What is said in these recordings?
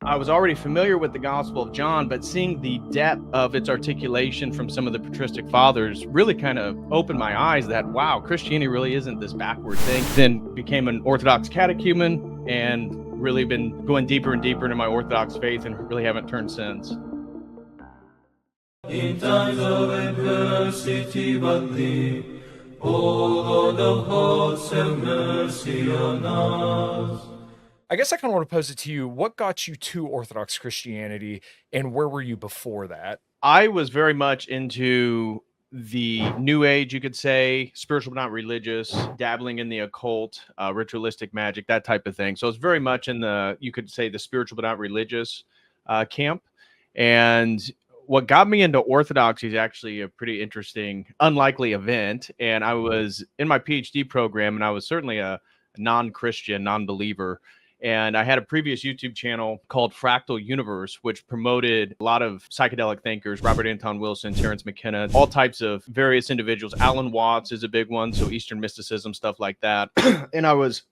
I was already familiar with the Gospel of John, but seeing the depth of its articulation from some of the patristic fathers really kind of opened my eyes that, wow, Christianity really isn't this backward thing. Then became an Orthodox catechumen and really been going deeper and deeper into my Orthodox faith and really haven't turned since. In times of adversity but thee, O Lord of hosts, have mercy on us. I guess I kind of want to pose it to you. What got you to Orthodox Christianity, and where were you before that? I was very much into the New Age, you could say, spiritual but not religious, dabbling in the occult, ritualistic magic, that type of thing. So it's very much in the, you could say, the spiritual but not religious camp. And what got me into Orthodoxy is actually a pretty interesting, unlikely event. And I was in my PhD program, and I was certainly a non-Christian, non-believer. And I had a previous YouTube channel called Fractal Universe, which promoted a lot of psychedelic thinkers, Robert Anton Wilson, Terence McKenna, all types of various individuals. Alan Watts is a big one, so Eastern mysticism, stuff like that. And I was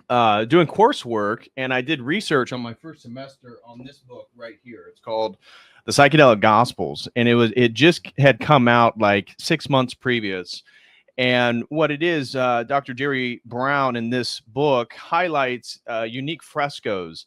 doing coursework, and I did research on my first semester on this book right here. It's called The Psychedelic Gospels, and it just had come out like 6 months previous. And what it is, Dr. Jerry Brown in this book highlights unique frescoes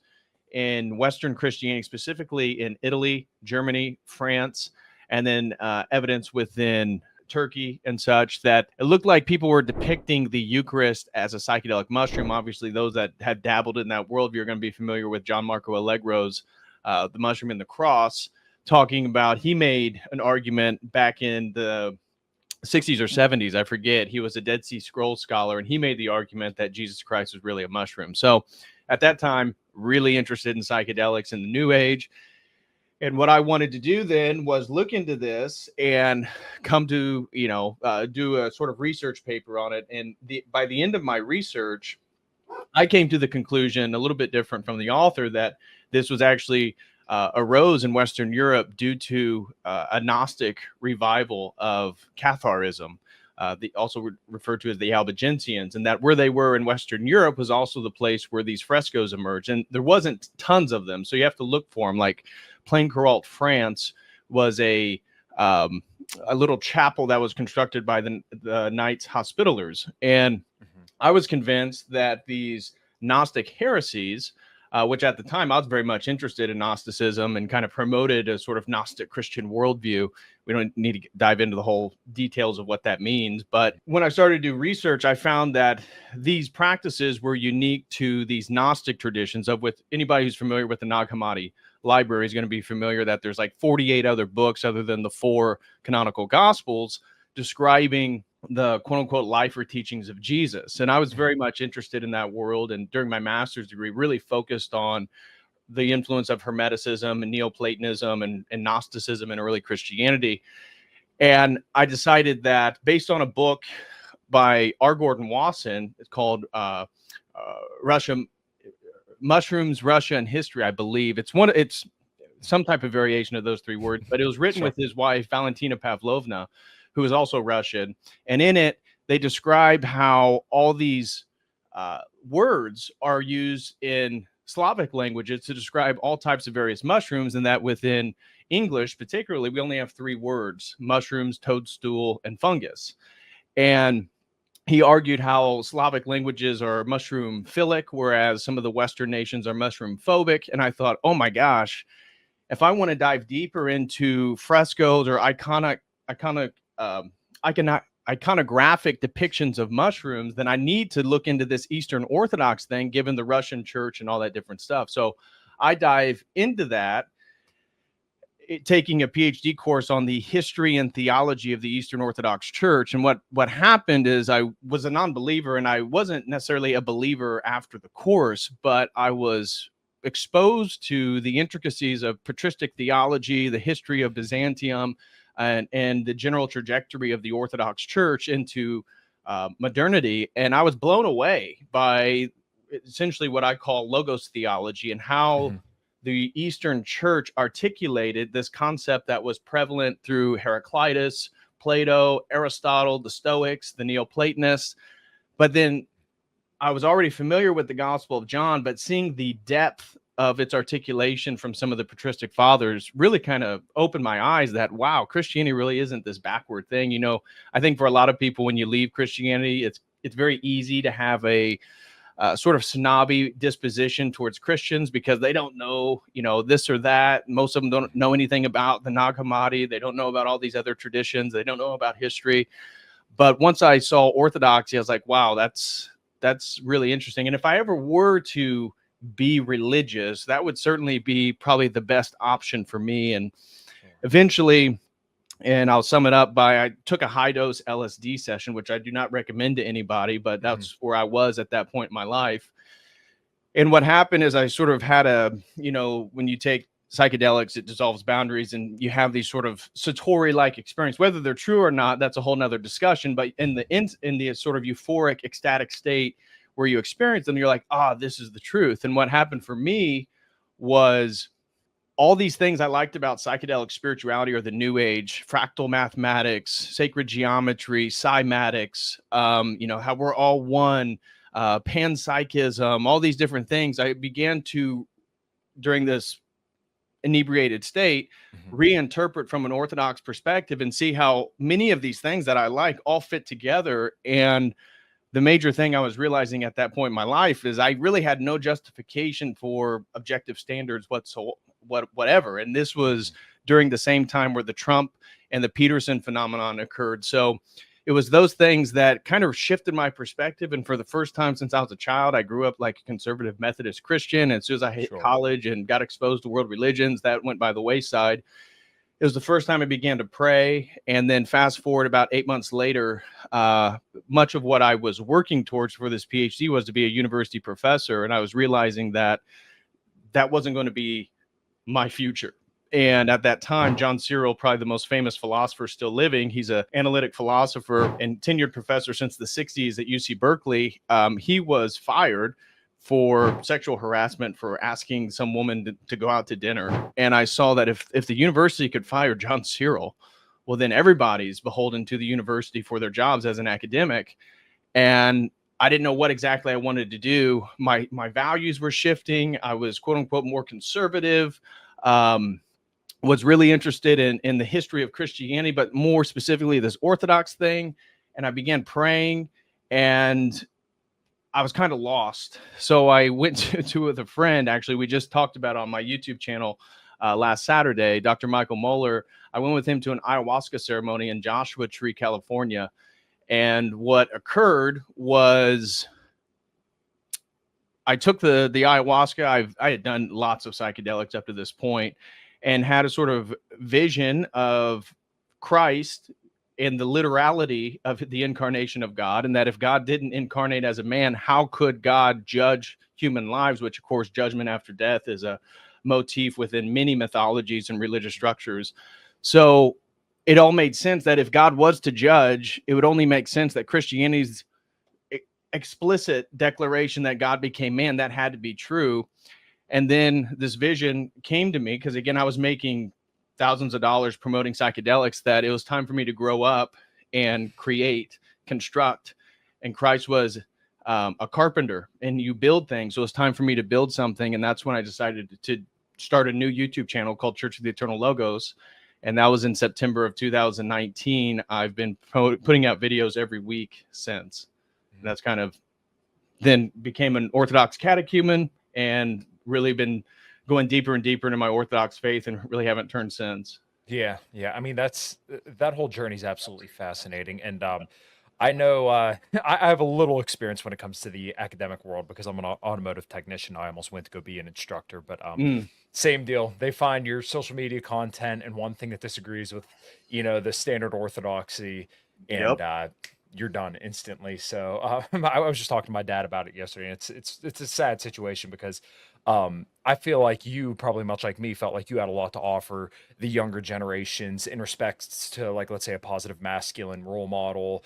in Western Christianity, specifically in Italy, Germany, France, and then evidence within Turkey and such, that it looked like people were depicting the Eucharist as a psychedelic mushroom. Obviously, those that have dabbled in that world, you're going to be familiar with John Marco Allegro's The Mushroom and the Cross, talking about, he made an argument back in the 60s or 70s, I forget. He was a Dead Sea Scrolls scholar, and he made the argument that Jesus Christ was really a mushroom. So at that time, really interested in psychedelics and the New Age. And what I wanted to do then was look into this and come to, do a sort of research paper on it. And by the end of my research, I came to the conclusion, a little bit different from the author, that this was actually arose in Western Europe due to a Gnostic revival of Catharism, also referred to as the Albigensians, and that where they were in Western Europe was also the place where these frescoes emerged. And there wasn't tons of them, so you have to look for them. Like Plaincourt, France, was a little chapel that was constructed by the Knights Hospitallers. And I was convinced that these Gnostic heresies, which at the time I was very much interested in Gnosticism and kind of promoted a sort of Gnostic Christian worldview. We don't need to dive into the whole details of what that means. But when I started to do research, I found that these practices were unique to these Gnostic traditions. With anybody who's familiar with the Nag Hammadi library is going to be familiar that there's like 48 other books other than the 4 canonical Gospels describing the quote unquote life or teachings of Jesus. And I was very much interested in that world. And during my master's degree, really focused on the influence of Hermeticism and Neoplatonism and Gnosticism in early Christianity. And I decided that based on a book by R. Gordon Wasson, it's called Mushrooms, Russia, and History, I believe. It's some type of variation of those 3 words, but it was written with his wife, Valentina Pavlovna, who is also Russian. And in it, they describe how all these words are used in Slavic languages to describe all types of various mushrooms, and that within English particularly, we only have 3 words: mushrooms, toadstool, and fungus. And he argued how Slavic languages are mushroom philic, whereas some of the Western nations are mushroom phobic. And I thought, oh my gosh, if I want to dive deeper into frescoes or iconographic depictions of mushrooms, then I need to look into this Eastern Orthodox thing, given the Russian church and all that different stuff. So I dive into that, taking a PhD course on the history and theology of the Eastern Orthodox Church. And what happened is I was a non-believer, and I wasn't necessarily a believer after the course, but I was exposed to the intricacies of patristic theology, the history of Byzantium, and the general trajectory of the Orthodox Church into modernity. And I was blown away by essentially what I call logos theology, and how the Eastern Church articulated this concept that was prevalent through Heraclitus, Plato, Aristotle, the Stoics, the Neoplatonists. But then I was already familiar with the Gospel of John, but seeing the depth of its articulation from some of the patristic fathers really kind of opened my eyes that, wow, Christianity really isn't this backward thing. You know, I think for a lot of people, when you leave Christianity, it's very easy to have a sort of snobby disposition towards Christians because they don't know, you know, this or that. Most of them don't know anything about the Nag Hammadi. They don't know about all these other traditions. They don't know about history. But once I saw Orthodoxy, I was like, wow, that's really interesting. And if I ever were to be religious, that would certainly be probably the best option for me. And eventually, and I'll sum it up by, I took a high dose LSD session, which I do not recommend to anybody, but that's where I was at that point in my life. And what happened is I sort of had a, you know, when you take psychedelics, it dissolves boundaries and you have these sort of Satori-like experience, whether they're true or not, that's a whole nother discussion. But in the sort of euphoric, ecstatic state where you experience them, you're like, this is the truth. And what happened for me was all these things I liked about psychedelic spirituality or the new age, fractal mathematics, sacred geometry, cymatics, you know, how we're all one, panpsychism, all these different things. I began to, during this inebriated state, reinterpret from an Orthodox perspective and see how many of these things that I like all fit together. And the major thing I was realizing at that point in my life is I really had no justification for objective standards whatever. And this was during the same time where the Trump and the Peterson phenomenon occurred. So it was those things that kind of shifted my perspective. And for the first time since I was a child, I grew up like a conservative Methodist Christian. And as soon as I hit college and got exposed to world religions, that went by the wayside. It was the first time I began to pray. And then fast forward about 8 months later, much of what I was working towards for this PhD was to be a university professor. And I was realizing that that wasn't going to be my future. And at that time, John Searle, probably the most famous philosopher still living, he's an analytic philosopher and tenured professor since the 60s at UC Berkeley. He was fired for sexual harassment for asking some woman to go out to dinner. And I saw that if the university could fire John Searle, well, then everybody's beholden to the university for their jobs as an academic. And I didn't know what exactly I wanted to do. My values were shifting. I was, quote unquote, more conservative. Was really interested in the history of Christianity, but more specifically this Orthodox thing. And I began praying and I was kind of lost. So I went to with a friend. Actually, we just talked about on my YouTube channel last Saturday, Dr. Michael Moeller. I went with him to an ayahuasca ceremony in Joshua Tree, California. And what occurred was I took the ayahuasca. I had done lots of psychedelics up to this point and had a sort of vision of Christ and the literality of the incarnation of God, and that if God didn't incarnate as a man, how could God judge human lives? Which, of course, judgment after death is a motif within many mythologies and religious structures. So it all made sense that if God was to judge, it would only make sense that Christianity's explicit declaration that God became man, that had to be true. And then this vision came to me because, again, I was making thousands of dollars promoting psychedelics, that it was time for me to grow up and create, construct. And Christ was a carpenter and you build things. So it was time for me to build something. And that's when I decided to start a new YouTube channel called Church of the Eternal Logos. And that was in September of 2019. I've been putting out videos every week since. And that's kind of then became an Orthodox catechumen and really been going deeper and deeper into my Orthodox faith and really haven't turned since. Yeah. I mean, that whole journey is absolutely fascinating. And I know I have a little experience when it comes to the academic world because I'm an automotive technician. I almost went to go be an instructor, but same deal. They find your social media content and one thing that disagrees with, the standard orthodoxy, and you're done instantly. So I was just talking to my dad about it yesterday. And it's a sad situation because I feel like you, probably much like me, felt like you had a lot to offer the younger generations in respects to, like, let's say, a positive masculine role model,